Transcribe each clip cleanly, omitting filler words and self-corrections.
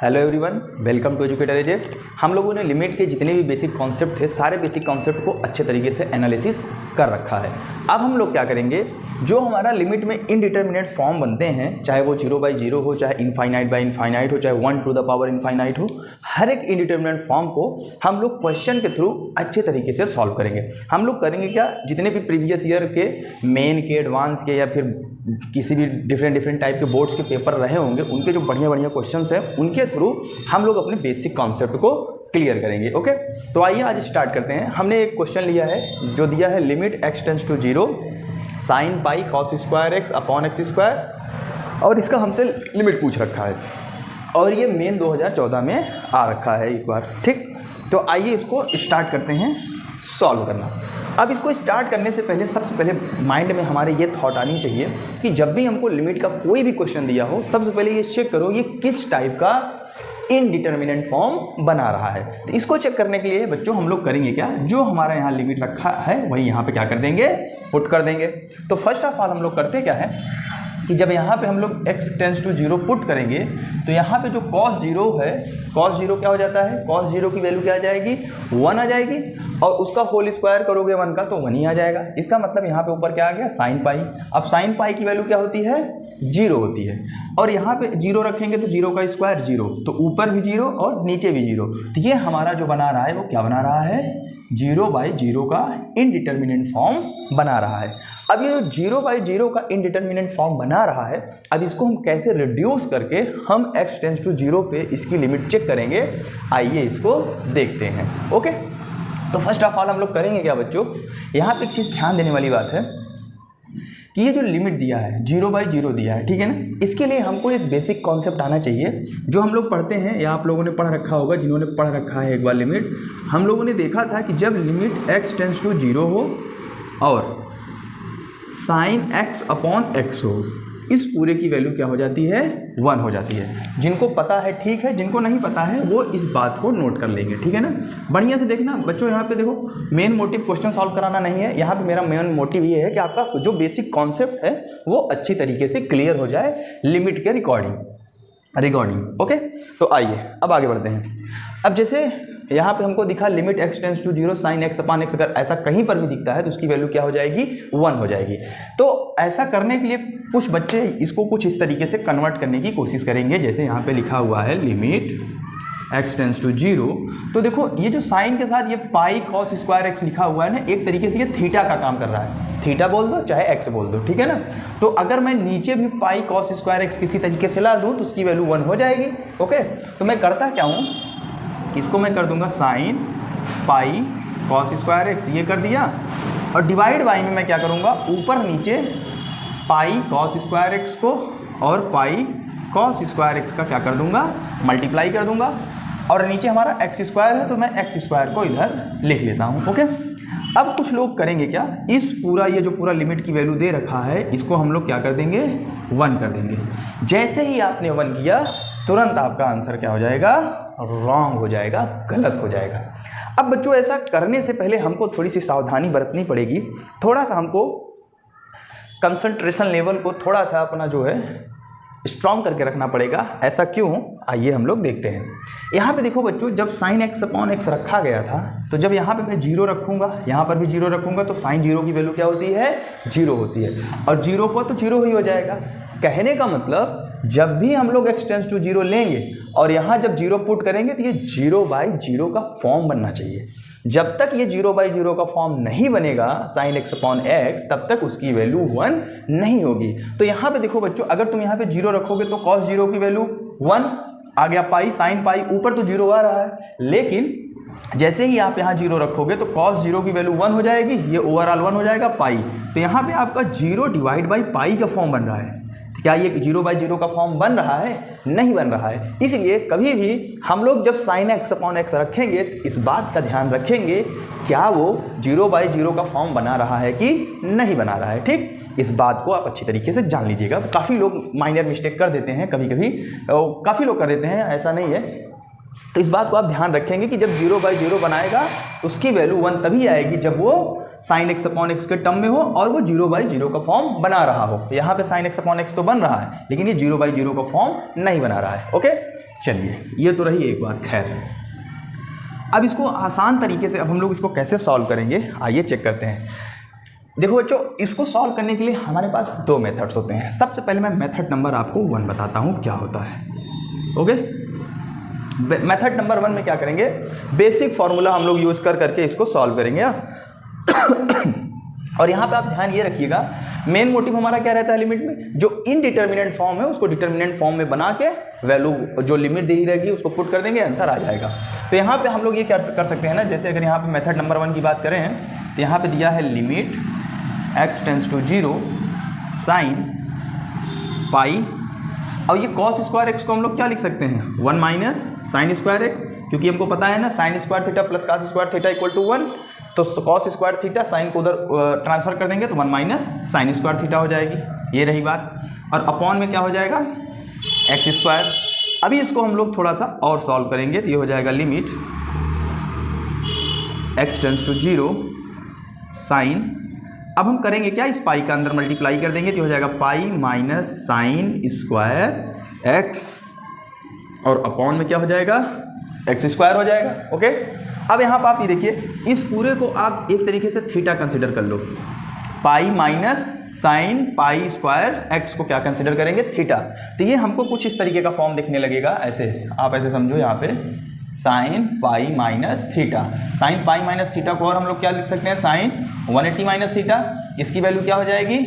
Hello everyone, welcome to educator AJ. हम लोगों ने लिमिट के जितने भी बेसिक कॉन्सेप्ट थे सारे बेसिक कॉन्सेप्ट को अच्छे तरीके से एनालिसिस कर रखा है। अब हम लोग क्या करेंगे, जो हमारा लिमिट में इनडिटर्मिनेट फॉर्म बनते हैं, चाहे वो 0/0 हो, चाहे इनफाइनाइट बाय इनफाइनाइट हो, चाहे 1 टू द पावर इनफाइनाइट हो, हर एक इनडिटर्मिनेट फॉर्म को हम लोग क्वेश्चन के थ्रू अच्छे तरीके से सॉल्व करेंगे। हम लोग करेंगे क्या, जितने भी प्रीवियस ईयर के मेन के, एडवांस के या फिर किसी भी डिफरेंट टाइप के बोर्ड्स के पेपर रहे होंगे, उनके जो बढ़िया क्वेश्चंस हैं उनके थ्रू हम लोग अपने बेसिक कॉन्सेप्ट को क्लियर करेंगे। ओके, तो आइए आज स्टार्ट करते हैं। हमने एक क्वेश्चन लिया है जो दिया है limit x tends to 0 sin pi cos square x upon x square, और इसका हमसे लिमिट पूछ रखा है और ये मेन 2014 में आ रखा है एक बार। ठीक, तो आइए इसको स्टार्ट करते हैं सॉल्व करना। अब इसको स्टार्ट करने से पहले सबसे पहले माइंड में हमारे ये थॉट आनी चाहिए कि जब भी हमको लिमिट का कोई भी क्वेश्चन दिया हो, सबसे पहले ये चेक करो ये किस टाइप का इनडिटर्मिनेंट फॉर्म बना रहा है। तो इसको चेक करने के लिए बच्चों हम लोग करेंगे क्या, जो हमारा यहाँ लिमिट रखा है वही यहाँ पे क्या कर देंगे, पुट कर देंगे। तो फर्स्ट ऑफ ऑल हम लोग करते क्या है कि जब यहाँ पे हम लोग x टेंड्स टू 0 पुट करेंगे तो यहाँ पे जो cos 0 है, cos 0 क्या हो जाता है, cos 0 की वैल्यू क्या आ जाएगी, 1 आ जाएगी, और उसका होल स्क्वायर करोगे 1 का तो 1 ही आ जाएगा। इसका मतलब यहाँ पे ऊपर क्या आ गया, sin पाई। अब sin पाई की वैल्यू क्या होती है, 0 होती है, और यहाँ पे 0 रखेंगे तो 0 का स्क्वायर 0, तो ऊपर भी 0 और नीचे भी 0। तो ये हमारा जो बना रहा है वो क्या बना रहा है, 0/0 का इनडिटर्मिनेंट फॉर्म बना रहा है। अब ये जो 0/0 का इनडिटर्मिनेंट फॉर्म बना रहा है, अब इसको हम कैसे रिड्यूस करके हम x टेंड्स टू 0 पे इसकी लिमिट चेक करेंगे, आइए इसको देखते हैं। ओके, तो फर्स्ट ऑफ ऑल हम लोग करेंगे क्या बच्चों, यहाँ पे एक चीज़ ध्यान देने वाली बात है कि ये जो लिमिट दिया है 0/0 दिया है, ठीक है ना, इसके लिए हमको एक बेसिक कॉन्सेप्ट आना चाहिए जो हम लोग पढ़ते हैं या आप लोगों ने पढ़ रखा होगा। जिन्होंने पढ़ रखा है एक बार लिमिट, हम लोगों ने देखा था कि जब लिमिट x टेंड्स टू 0 हो और sin x अपॉन x हो, इस पूरे की वैल्यू क्या हो जाती है, 1 हो जाती है। जिनको पता है ठीक है, जिनको नहीं पता है वो इस बात को नोट कर लेंगे, ठीक है ना। बढ़िया से देखना बच्चों, यहाँ पे देखो मेन मोटिव क्वेश्चन सॉल्व कराना नहीं है, यहाँ पे मेरा मेन मोटिव ये है कि आपका जो बेसिक कॉन्सेप्ट है वो अच्छी तरीके से क्लियर हो जाए लिमिट के रिकॉर्डिंग। ओके, तो आइए अब आगे बढ़ते हैं। अब जैसे यहाँ पे हमको दिखा limit x tends to 0 sin x upon x, अगर ऐसा कहीं पर भी दिखता है तो उसकी वैल्यू क्या हो जाएगी, 1 हो जाएगी। तो ऐसा करने के लिए कुछ बच्चे इसको कुछ इस तरीके से कन्वर्ट करने की कोशिश करेंगे। जैसे यहाँ पे लिखा हुआ है लिमिट x टेंड्स टू 0, तो देखो ये जो साइन के साथ ये पाई cos स्क्वायर x लिखा हुआ है ना, एक तरीके से ये थीटा का काम कर रहा है। थीटा बोल दो चाहे x बोल दो, ठीक है ना। तो अगर मैं नीचे भी पाई cos स्क्वायर x किसी तरीके से ला दूँ तो उसकी वैल्यू 1 हो जाएगी। ओके, तो मैं करता क्या हूँ, इसको मैं कर दूंगा sine pi cos square x, ये कर दिया, और डिवाइड बाई में मैं क्या करूँगा, ऊपर नीचे पाई cos स्क्वायर x को और पाई cos स्क्वायर x का क्या कर दूंगा, मल्टीप्लाई कर दूंगा, और नीचे हमारा x स्क्वायर है तो मैं x स्क्वायर को इधर लिख लेता हूँ। ओके, अब कुछ लोग करेंगे क्या, इस पूरा ये जो पूरा लिमिट की वैल्यू दे रखा है इसको हम लोग क्या कर देंगे, 1 कर देंगे। जैसे ही आपने 1 किया तुरंत आपका आंसर क्या हो जाएगा, रॉन्ग हो जाएगा, गलत हो जाएगा। अब बच्चों ऐसा करने से पहले हमको थोड़ी सी सावधानी बरतनी पड़ेगी, थोड़ा सा हमको कंसंट्रेशन लेवल को थोड़ा सा अपना जो है स्ट्रॉन्ग करके रखना पड़ेगा। ऐसा क्यों, आइए हम लोग देखते हैं। यहाँ पे देखो बच्चों, जब sin x अपॉन x रखा गया था तो जब यहाँ पे मैं 0 रखूँगा, यहाँ पर भी 0 रखूँगा, तो sin 0 की वैल्यू क्या होती है, 0 होती है, और 0 पर तो 0 ही हो जाएगा। कहने का मतलब जब भी हम लोग x टेंड्स टू 0 लेंगे और यहाँ जब 0 पुट करेंगे तो ये 0/0 का फॉर्म बनना चाहिए। जब तक ये 0/0 का फॉर्म नहीं बनेगा sin x अपॉन x, तब तक उसकी वैल्यू 1 नहीं होगी। तो यहाँ पे देखो बच्चों, अगर तुम यहाँ पे 0 रखोगे तो cos 0 की वैल्यू 1 आ गया, पाई sin पाई, ऊपर तो 0 आ रहा है, लेकिन जैसे ही आप यहाँ 0 रखोगे तो cos 0 की वैल्यू 1 हो जाएगी, ये ओवरऑल 1 हो जाएगा पाई। तो यहाँ पे आपका 0 डिवाइड बाई पाई का फॉर्म बन रहा है। क्या ये 0/0 का फॉर्म बन रहा है, नहीं बन रहा है। इसलिए कभी भी हम लोग जब sin x अपॉन x रखेंगे तो इस बात का ध्यान रखेंगे क्या वो 0/0 का फॉर्म बना रहा है कि नहीं बना रहा है। ठीक, इस बात को आप अच्छी तरीके से जान लीजिएगा। काफ़ी लोग माइनर मिस्टेक कर देते हैं, कभी कभी काफ़ी लोग कर देते हैं, ऐसा नहीं है। तो इस बात को आप ध्यान रखेंगे कि जब 0/0 बनाएगा उसकी वैल्यू 1 तभी आएगी जब वो साइन एक्स अपॉन एक्स के टर्म में हो और वो 0/0 का फॉर्म बना रहा हो। यहाँ पे साइन एक्स अपॉन एक्स तो बन रहा है, लेकिन ये 0/0 का फॉर्म नहीं बना रहा है। ओके, चलिए ये तो रही एक बात। खैर, अब इसको आसान तरीके से अब हम लोग इसको कैसे सॉल्व करेंगे, आइए चेक करते हैं। देखो बच्चों, इसको सॉल्व करने के लिए हमारे पास 2 मेथड्स होते हैं। सबसे पहले मैं मेथड नंबर आपको 1 बताता हूँ क्या होता है। ओके, मेथड नंबर 1 में क्या करेंगे, बेसिक फॉर्मूला हम लोग यूज़ करके इसको सॉल्व करेंगे। और यहाँ पे आप ध्यान ये रखिएगा, मेन मोटिव हमारा क्या रहता है लिमिट में, जो इनडिटर्मिनेंट फॉर्म है उसको डिटर्मिनेंट फॉर्म में बना के वैल्यू जो लिमिट दी रहेगी उसको पुट कर देंगे, आंसर आ जाएगा। तो यहाँ पे हम लोग ये कर सकते हैं ना, जैसे अगर यहाँ पे मेथड नंबर 1 की बात करें तो यहाँ पे दिया है limit x tends to 0 sine pi, और ये कॉस स्क्वायर एक्स को हम लोग क्या लिख सकते हैं, 1 माइनस साइन स्क्वायर एक्स, क्योंकि हमको पता है ना sine square theta plus cos square theta equal to 1, तो कॉस स्क्वायर थीटा साइन को उधर ट्रांसफर कर देंगे तो 1 माइनस साइन स्क्वायर थीटा हो जाएगी, ये रही बात। और अपॉन में क्या हो जाएगा, एक्स स्क्वायर। अभी इसको हम लोग थोड़ा सा और सॉल्व करेंगे तो ये हो जाएगा limit x tends to 0 sine, अब हम करेंगे क्या, इस पाई का अंदर मल्टीप्लाई कर देंगे तो हो जाएगा पाई माइनस साइन स्क्वायर एक्स, और अपॉन में क्या हो जाएगा, एक्स स्क्वायर हो जाएगा। ओके, अब यहाँ पर आप ये देखिए, इस पूरे को आप एक तरीके से थीटा कंसिडर कर लो, pi minus sine pi square x को क्या कंसिडर करेंगे, थीटा। तो ये हमको कुछ इस तरीके का फॉर्म दिखने लगेगा, ऐसे आप ऐसे समझो, यहाँ पे sine pi minus theta, sine pi minus theta को और हम लोग क्या लिख सकते हैं, साइन 180 माइनस थीटा, इसकी वैल्यू क्या हो जाएगी,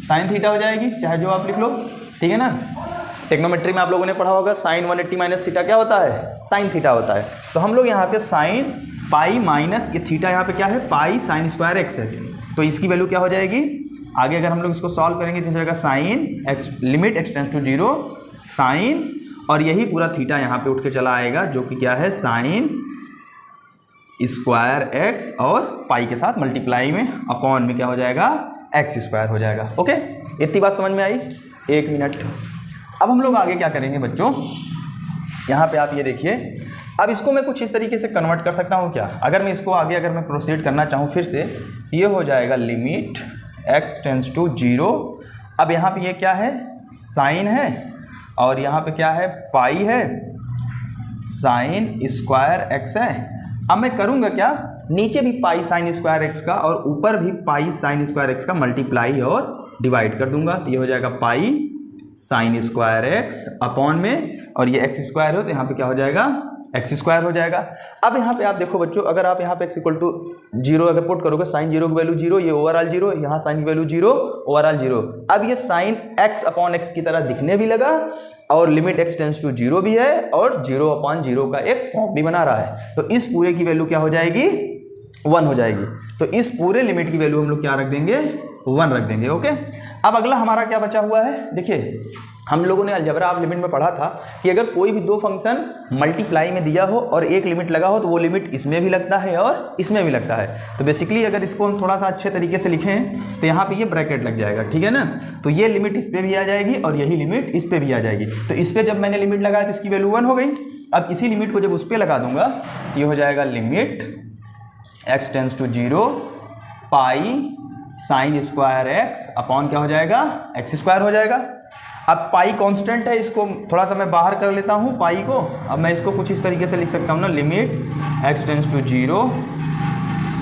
साइन थीटा हो जाएगी, चाहे जो आप लिख लो, ठीक है ना। टेक्नोमेट्री में आप लोगों ने पढ़ा होगा साइन 180 माइनस थीटा क्या होता है, साइन थीटा होता है। तो हम लोग यहाँ पे साइन पाई माइनस ये थीटा यहाँ पे क्या है, पाई साइन स्क्वायर एक्स है, तो इसकी वैल्यू क्या हो जाएगी, आगे अगर हम लोग इसको सॉल्व करेंगे तो हो जाएगा sine x limit x tends to 0 sine, और यही पूरा थीटा यहाँ पे उठ के चला आएगा जो कि क्या है, साइन स्क्वायर एक्स, और पाई के साथ मल्टीप्लाई में अपॉन में क्या हो जाएगा, एक्स स्क्वायर हो जाएगा। ओके, इतनी बात समझ में आई, 1 मिनट। अब हम लोग आगे क्या करेंगे बच्चों, यहाँ पे आप ये देखिए, अब इसको मैं कुछ इस तरीके से कन्वर्ट कर सकता हूँ क्या, अगर मैं इसको आगे अगर मैं प्रोसीड करना चाहूँ फिर से, ये हो जाएगा लिमिट x टेंड्स टू 0, अब यहाँ पे ये क्या है, साइन है, और यहाँ पे क्या है, पाई है, साइन स्क्वायर एक्स है। अब मैं करूँगा क्या, नीचे भी पाई साइन स्क्वायर एक्स का और ऊपर भी पाई साइन स्क्वायर एक्स का मल्टीप्लाई और डिवाइड कर दूंगा, तो ये हो जाएगा पाई साइन स्क्वायर एक्स अपॉन में, और ये एक्स स्क्वायर हो तो यहाँ पे क्या हो जाएगा, एक्स स्क्वायर हो जाएगा। अब यहाँ पे आप देखो बच्चों, अगर आप यहाँ पे x इक्वल टू 0 अगर पुट करोगे, साइन 0 की वैल्यू 0, ये ओवरऑल 0, यहाँ साइन की वैल्यू 0, ओवरऑल 0। अब ये साइन x अपॉन एक्स की तरह दिखने भी लगा, और लिमिट x टेंड्स टू 0 भी है, और 0 अपॉन 0 का एक फॉर्म भी बना रहा है, तो इस पूरे की वैल्यू क्या हो जाएगी, 1 हो जाएगी। तो इस पूरे लिमिट की वैल्यू हम लोग क्या रख देंगे, 1 रख देंगे। ओके, अब अगला हमारा क्या बचा हुआ है, देखिए हम लोगों ने अलजेब्रा ऑफ लिमिट में पढ़ा था कि अगर कोई भी 2 फंक्शन मल्टीप्लाई में दिया हो और एक लिमिट लगा हो तो वो लिमिट इसमें भी लगता है और इसमें भी लगता है। तो बेसिकली अगर इसको हम थोड़ा सा अच्छे तरीके से लिखें तो यहाँ पे ये ब्रैकेट लग जाएगा, ठीक है ना। तो ये लिमिट इस पर भी आ जाएगी और यही लिमिट इस पर भी आ जाएगी। तो इस पर जब मैंने लिमिट लगाया तो इसकी वैल्यू 1 हो गई। अब इसी लिमिट को जब उस पर लगा दूंगा ये हो जाएगा limit x tends to 0 pi sine square x upon क्या हो जाएगा, एक्स स्क्वायर हो जाएगा। अब पाई कांस्टेंट है, इसको थोड़ा सा मैं बाहर कर लेता हूँ पाई को। अब मैं इसको कुछ इस तरीके से लिख सकता हूँ ना, limit x tends to 0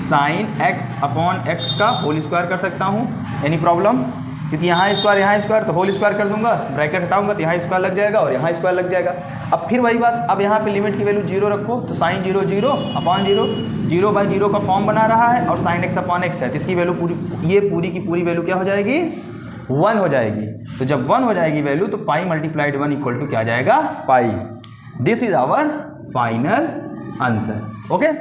sine x upon x का होल स्क्वायर कर सकता हूँ। एनी प्रॉब्लम, क्योंकि यहाँ स्क्वायर तो होल स्क्वायर कर दूंगा, ब्रैकेट हटाऊंगा तो यहाँ स्क्वायर लग जाएगा और यहाँ स्क्वायर लग जाएगा। अब फिर वही बात, अब यहाँ पे लिमिट की वैल्यू 0 रखो तो साइन 0 0 अपॉन 0 0/0 का फॉर्म बना रहा है और साइन x अपॉन x है, तो इसकी वैल्यू पूरी की पूरी वैल्यू क्या हो जाएगी, 1 हो जाएगी। तो जब 1 हो जाएगी वैल्यू तो पाई मल्टीप्लाइड 1 इक्वल टू क्या जाएगा, pi. This is our final answer. Okay,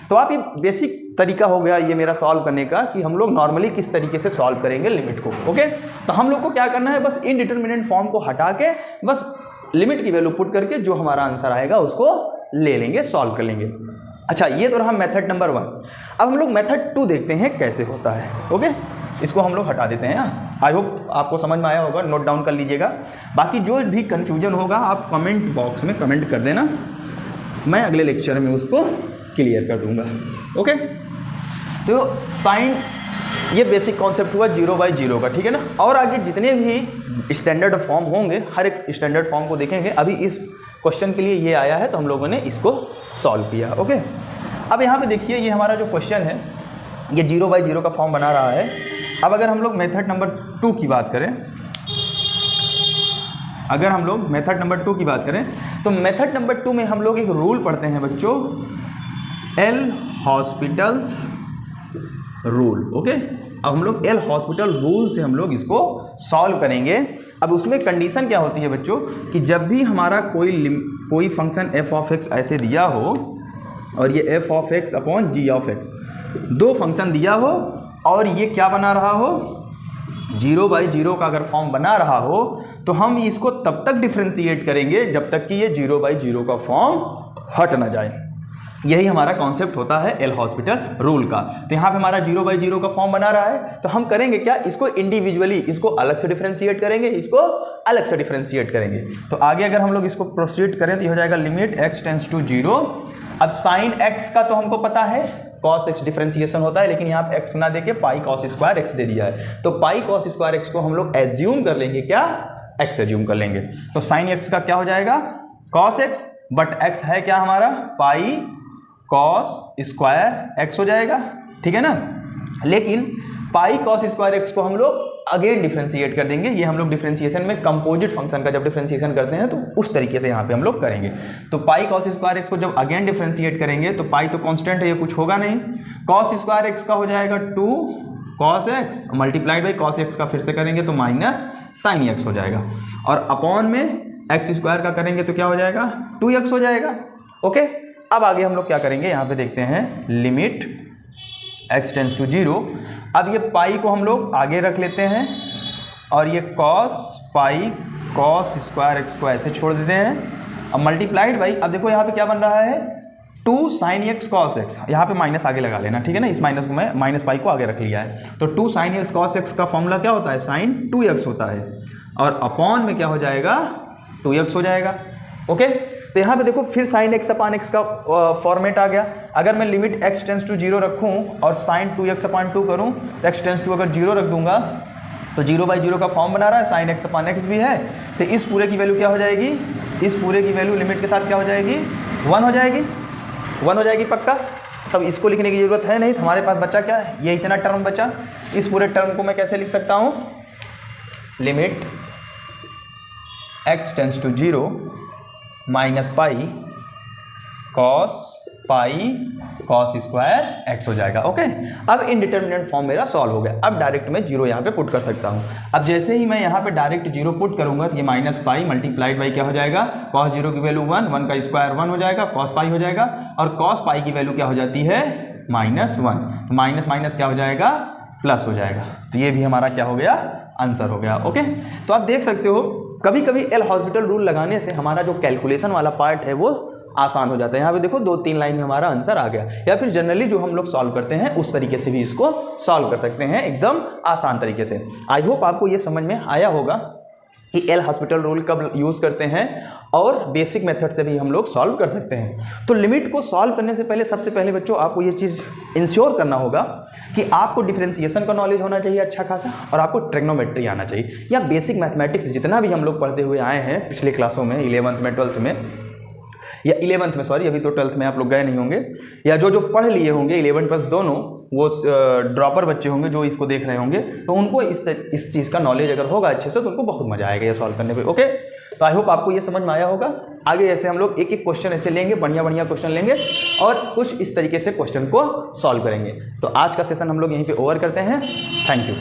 तो आप ये बेसिक तरीका हो गया ये मेरा सॉल्व करने का कि हम लोग नॉर्मली किस तरीके से सॉल्व करेंगे लिमिट को। ओके, तो हम लोग को क्या करना है, बस इनडिटरमिनेंट फॉर्म को हटा के बस लिमिट की वैल्यू पुट करके जो हमारा आंसर आएगा उसको ले लेंगे, सॉल्व कर लेंगे। अच्छा, ये तो रहा मेथड नंबर 1। अब हम लोग मेथड 2 देखते हैं कैसे होता है। ओके, इसको हम लोग हटा देते हैं। आई होप आपको समझ में आया होगा, नोट डाउन कर लीजिएगा। बाकी जो भी कन्फ्यूजन होगा आप कमेंट बॉक्स में कमेंट कर देना, मैं अगले लेक्चर में उसको क्लियर कर दूंगा। ओके, तो साइन ये बेसिक कॉन्सेप्ट हुआ 0/0 का, ठीक है ना। और आगे जितने भी स्टैंडर्ड फॉर्म होंगे हर एक स्टैंडर्ड फॉर्म को देखेंगे। अभी इस क्वेश्चन के लिए ये आया है तो हम लोगों ने इसको सॉल्व किया। ओके, अब यहाँ पे देखिए ये हमारा जो क्वेश्चन है ये 0/0 का फॉर्म बना रहा है। अब अगर हम लोग मेथड नंबर 2 की बात करें, तो मेथड नंबर 2 में हम लोग एक रूल पढ़ते हैं बच्चों, एल हॉस्पिटल्स रूल। ओके, अब हम लोग एल हॉस्पिटल रूल से हम लोग इसको सॉल्व करेंगे। अब उसमें कंडीशन क्या होती है बच्चों कि जब भी हमारा कोई फंक्शन एफ ऑफ एक्स ऐसे दिया हो और ये f of x upon g of x दो फंक्शन दिया हो और ये क्या बना रहा हो 0/0 का अगर फॉर्म बना रहा हो तो हम इसको तब तक डिफ्रेंशिएट करेंगे जब तक कि ये 0/0 का फॉर्म हट ना जाए। यही हमारा कॉन्सेप्ट होता है एल हॉस्पिटल रूल का। तो यहाँ पे हमारा 0/0 का फॉर्म बना रहा है तो हम करेंगे क्या, इसको इंडिविजुअली इसको अलग से डिफ्रेंशिएट करेंगे, इसको अलग से डिफ्रेंशिएट करेंगे। तो आगे अगर हम लोग इसको प्रोसीड करें तो ये हो जाएगा लिमिट x टेंड्स टू 0। अब साइन x का तो हमको पता है cos x डिफ्रेंशिएशन होता है, लेकिन यहाँ पे x ना देके पाई cos स्क्वायर x दे दिया है तो पाई cos स्क्वायर x को हम लोग एज्यूम कर लेंगे, क्या x एज्यूम कर लेंगे। तो साइन x का क्या हो जाएगा cos x, बट x है क्या हमारा पाई cos स्क्वायर x हो जाएगा, ठीक है ना। लेकिन पाई cos स्क्वायर x को हम लोग अगेन डिफ्रेंशिएट कर देंगे। ये हम लोग डिफ्रेंशिएशन में कंपोजिट फंक्शन का जब डिफ्रेंशिएशन करते हैं तो उस तरीके से यहाँ पे हम लोग करेंगे। तो पाई cos स्क्वायर x को जब अगेन डिफ्रेंशिएट करेंगे तो पाई तो कांस्टेंट है, ये कुछ होगा नहीं। cos स्क्वायर x का हो जाएगा 2 cos x multiplied by cos x का फिर से करेंगे तो माइनस साइन x हो जाएगा, और अपॉन में x स्क्वायर का करेंगे तो क्या हो जाएगा 2x हो जाएगा। ओके, अब आगे हम लोग क्या करेंगे, यहाँ पे देखते हैं लिमिट x टेंड्स टू 0। अब ये पाई को हम लोग आगे रख लेते हैं और ये cos पाई cos स्क्वायर x को ऐसे छोड़ देते हैं। अब मल्टीप्लाइड बाई, अब देखो यहाँ पे क्या बन रहा है 2 sin x cos x, यहाँ पे माइनस आगे लगा लेना, ठीक है ना। इस माइनस को मैं माइनस पाई को आगे रख लिया है तो 2 sin x cos x का फॉर्मूला क्या होता है sin 2x होता है, और अपॉन में क्या हो जाएगा 2x हो जाएगा। ओके, तो यहाँ पे देखो फिर sin x अपान x का फॉर्मेट आ गया। अगर मैं लिमिट x टेंड्स टू 0 रखूँ और sin 2x अपान 2 करूँ तो x टेंड्स टू अगर 0 रख दूंगा तो 0/0 का फॉर्म बना रहा है, sin x अपान x भी है तो इस पूरे की वैल्यू क्या हो जाएगी, इस पूरे की वैल्यू लिमिट के साथ क्या हो जाएगी 1 हो जाएगी, 1 हो जाएगी पक्का। तब इसको लिखने की ज़रूरत है नहीं, हमारे पास बचा क्या है, ये इतना टर्म बचा। इस पूरे टर्म को मैं कैसे लिख सकता हूँ, limit x tends to 0 minus pi cos square x हो जाएगा। ओके, अब इनडिटर्मिनेट फॉर्म मेरा सॉल्व हो गया। अब डायरेक्ट मैं 0 यहाँ पे पुट कर सकता हूँ। अब जैसे ही मैं यहाँ पे डायरेक्ट 0 पुट करूँगा तो ये माइनस पाई मल्टीप्लाइड बाई क्या हो जाएगा, cos 0 की वैल्यू 1, 1 का स्क्वायर 1 हो जाएगा, cos पाई हो जाएगा, और cos पाई की वैल्यू क्या हो जाती है -1, तो माइनस माइनस क्या हो जाएगा प्लस हो जाएगा। तो ये भी हमारा क्या हो गया, आंसर हो गया। ओके, तो आप देख सकते हो कभी कभी एल हॉस्पिटल रूल लगाने से हमारा जो कैलकुलेशन वाला पार्ट है वो आसान हो जाता है। यहाँ पे देखो 2-3 लाइन में हमारा आंसर आ गया, या फिर जनरली जो हम लोग सॉल्व करते हैं उस तरीके से भी इसको सॉल्व कर सकते हैं एकदम आसान तरीके से। आई होप आपको ये समझ में आया होगा कि एल हॉस्पिटल रूल कब यूज़ करते हैं और बेसिक मेथड से भी हम लोग सॉल्व कर सकते हैं। तो लिमिट को सॉल्व करने से पहले सबसे पहले बच्चों आपको ये चीज़ इंश्योर करना होगा कि आपको डिफरेंशिएशन का नॉलेज होना चाहिए अच्छा खासा, और आपको ट्रिग्नोमेट्री आना चाहिए, या बेसिक मैथमेटिक्स जितना भी हम लोग पढ़ते हुए आए हैं पिछले क्लासों में 11th में 12th में, या 11th में सॉरी, अभी तो 12th में आप लोग गए नहीं होंगे, या जो पढ़ लिए होंगे 11 12 दोनों, वो ड्रॉपर बच्चे होंगे जो इसको देख रहे होंगे, तो उनको इस चीज़ का नॉलेज अगर होगा अच्छे से तो उनको बहुत मजा आएगा ये सॉल्व करने पे। ओके, तो आई होप आपको ये समझ में आया होगा। आगे ऐसे हम लोग एक एक क्वेश्चन ऐसे लेंगे, बढ़िया बढ़िया क्वेश्चन लेंगे और कुछ इस तरीके से क्वेश्चन को सॉल्व करेंगे। तो आज का सेशन हम लोग यहीं पे ओवर करते हैं। Thank you.